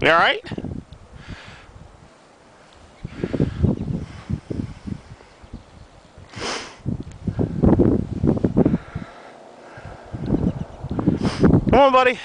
You alright? Come on, buddy.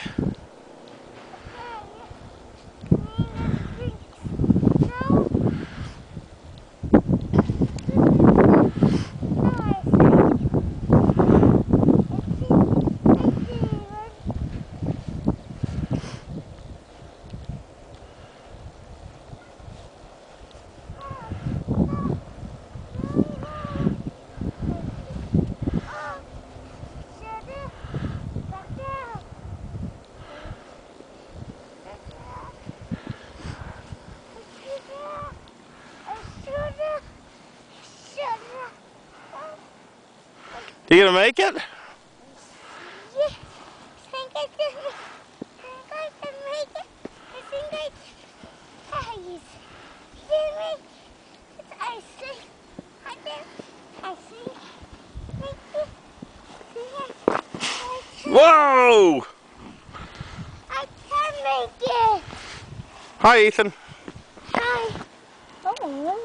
You gonna make it? Yeah, I think I can make it. I think I can. It's icing. I think Whoa! I can make it. Hi, Ethan. Hi. Oh.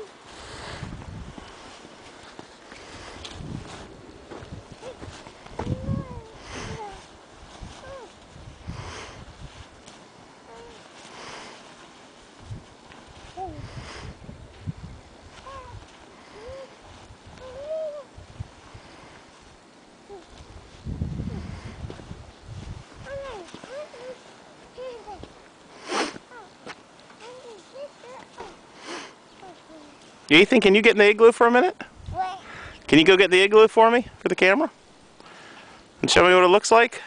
Ethan, can you get in the igloo for a minute? What? Can you go get the igloo for me, for the camera? And show me what it looks like?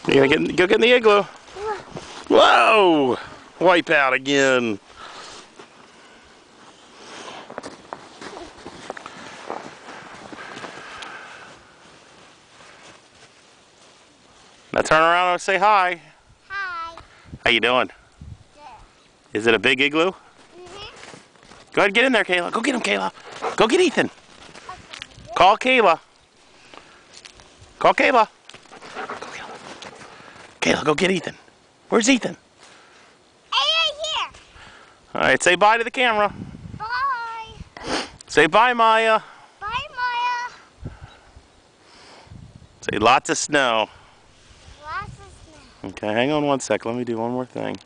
You gonna go get in the igloo? Whoa! Wipe out again. Now turn around and say hi. Hi. How you doing? Good. Is it a big igloo? Go ahead, get in there, Kayla. Go get him, Kayla. Go get Ethan. Call Kayla. Call Kayla. Go get him. Kayla, go get Ethan. Where's Ethan? Hey, here. All right, say bye to the camera. Bye. Say bye, Maya. Bye, Maya. Say lots of snow. Lots of snow. Okay, hang on one sec. Let me do one more thing.